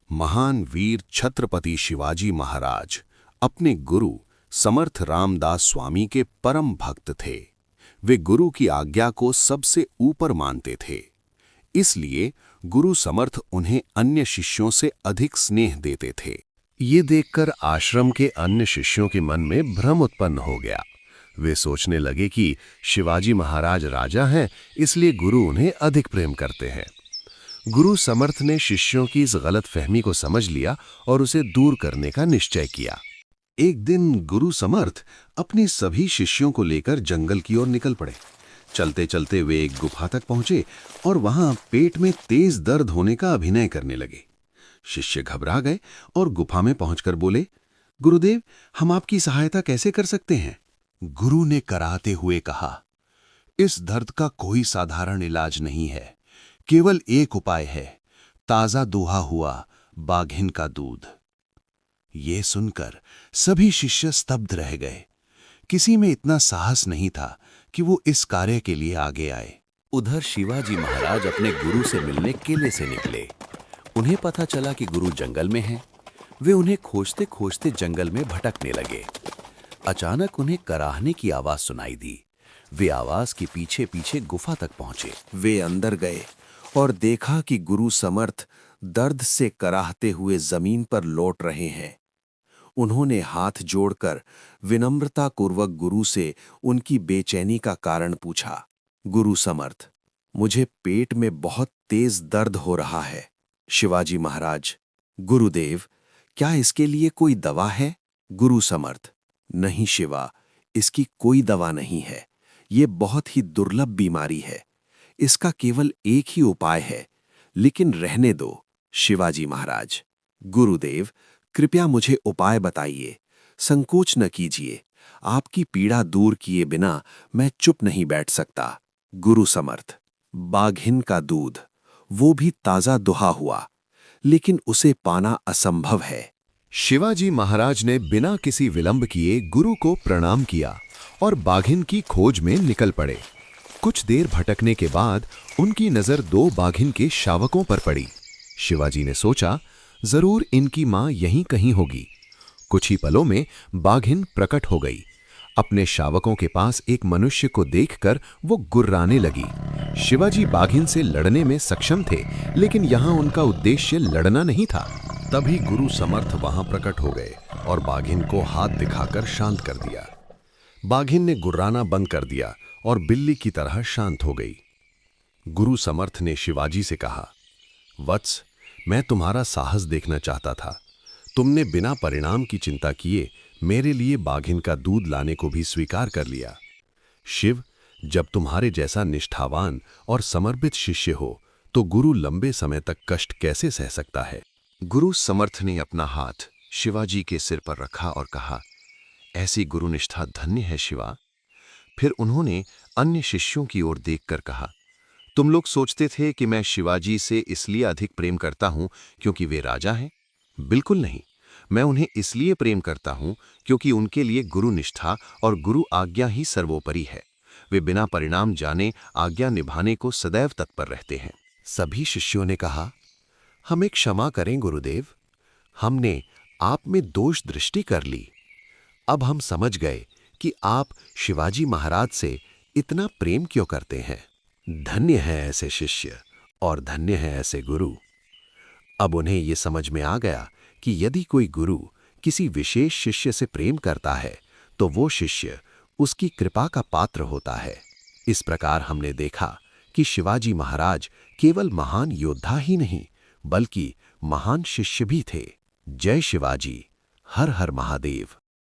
महान वीर छत्रपति शिवाजी महाराज अपने गुरु समर्थ रामदास स्वामी के परम भक्त थे। वे गुरु की आज्ञा को सबसे ऊपर मानते थे। इसलिए गुरु समर्थ उन्हें अन्य शिष्यों से अधिक स्नेह देते थे। ये देखकर आश्रम के अन्य शिष्यों के मन में भ्रम उत्पन्न हो गया। वे सोचने लगे कि शिवाजी महाराज राजा हैं, इसलिए गुरु उन्हें अधिक प्रेम करते हैं। गुरु समर्थ ने शिष्यों की इस गलतफहमी को समझ लिया और उसे दूर करने का निश्चय किया। एक दिन गुरु समर्थ अपने सभी शिष्यों को लेकर जंगल की ओर निकल पड़े। चलते चलते वे एक गुफा तक पहुंचे और वहां पेट में तेज दर्द होने का अभिनय करने लगे। शिष्य घबरा गए और गुफा में पहुंचकर बोले, गुरुदेव, हम आपकी सहायता कैसे कर सकते हैं? गुरु ने कराहते हुए कहा, इस दर्द का कोई साधारण इलाज नहीं है। केवल एक उपाय है, ताजा दोहा हुआ बाघिन का दूध। ये सुनकर सभी शिष्य स्तब्ध रह गए। किसी में इतना साहस नहीं था कि वो इस कार्य के लिए आगे आए। उधर शिवाजी महाराज अपने गुरु से मिलने किले से निकले। उन्हें पता चला कि गुरु जंगल में हैं। वे उन्हें खोजते खोजते जंगल में भटकने लगे। अचानक उन्हें कराहने की आवाज सुनाई दी। वे आवाज के पीछे पीछे गुफा तक पहुंचे। वे अंदर गए और देखा कि गुरु समर्थ दर्द से कराहते हुए जमीन पर लौट रहे हैं। उन्होंने हाथ जोड़कर विनम्रतापूर्वक गुरु से उनकी बेचैनी का कारण पूछा। गुरु समर्थ, मुझे पेट में बहुत तेज दर्द हो रहा है। शिवाजी महाराज, गुरुदेव, क्या इसके लिए कोई दवा है? गुरु समर्थ, नहीं शिवा, इसकी कोई दवा नहीं है। ये बहुत ही दुर्लभ बीमारी है। इसका केवल एक ही उपाय है, लेकिन रहने दो। शिवाजी महाराज, गुरुदेव, कृपया मुझे उपाय बताइए। संकोच न कीजिए। आपकी पीड़ा दूर किए बिना मैं चुप नहीं बैठ सकता। गुरु समर्थ, बाघिन का दूध, वो भी ताजा दुहा हुआ, लेकिन उसे पाना असंभव है। शिवाजी महाराज ने बिना किसी विलंब किए गुरु को प्रणाम किया और बाघिन की खोज में निकल पड़े। कुछ देर भटकने के बाद उनकी नजर दो बाघिन के शावकों पर पड़ी। शिवाजी ने सोचा, जरूर इनकी मां यहीं कहीं होगी। कुछ ही पलों में बाघिन प्रकट हो गई। अपने शावकों के पास एक मनुष्य को देखकर वो गुर्राने लगी। शिवाजी बाघिन से लड़ने में सक्षम थे, लेकिन यहां उनका उद्देश्य लड़ना नहीं था। तभी गुरु समर्थ वहां प्रकट हो गए और बाघिन को हाथ दिखाकर शांत कर दिया। बाघिन ने गुर्राना बंद कर दिया और बिल्ली की तरह शांत हो गई। गुरु समर्थ ने शिवाजी से कहा, वत्स, मैं तुम्हारा साहस देखना चाहता था। तुमने बिना परिणाम की चिंता किए मेरे लिए बाघिन का दूध लाने को भी स्वीकार कर लिया। शिव, जब तुम्हारे जैसा निष्ठावान और समर्पित शिष्य हो तो गुरु लंबे समय तक कष्ट कैसे सह सकता है? गुरु समर्थ ने अपना हाथ शिवाजी के सिर पर रखा और कहा, ऐसी गुरुनिष्ठा धन्य है शिवा। फिर उन्होंने अन्य शिष्यों की ओर देखकर कहा, तुम लोग सोचते थे कि मैं शिवाजी से इसलिए अधिक प्रेम करता हूं क्योंकि वे राजा हैं? बिल्कुल नहीं। मैं उन्हें इसलिए प्रेम करता हूं क्योंकि उनके लिए गुरु निष्ठा और गुरु आज्ञा ही सर्वोपरि है। वे बिना परिणाम जाने आज्ञा निभाने को सदैव तत्पर रहते हैं। सभी शिष्यों ने कहा, हमें क्षमा करें गुरुदेव, हमने आप में दोष दृष्टि कर ली। अब हम समझ गए कि आप शिवाजी महाराज से इतना प्रेम क्यों करते हैं। धन्य है ऐसे शिष्य और धन्य है ऐसे गुरु। अब उन्हें ये समझ में आ गया कि यदि कोई गुरु किसी विशेष शिष्य से प्रेम करता है तो वो शिष्य उसकी कृपा का पात्र होता है। इस प्रकार हमने देखा कि शिवाजी महाराज केवल महान योद्धा ही नहीं बल्कि महान शिष्य भी थे। जय शिवाजी, हर हर महादेव।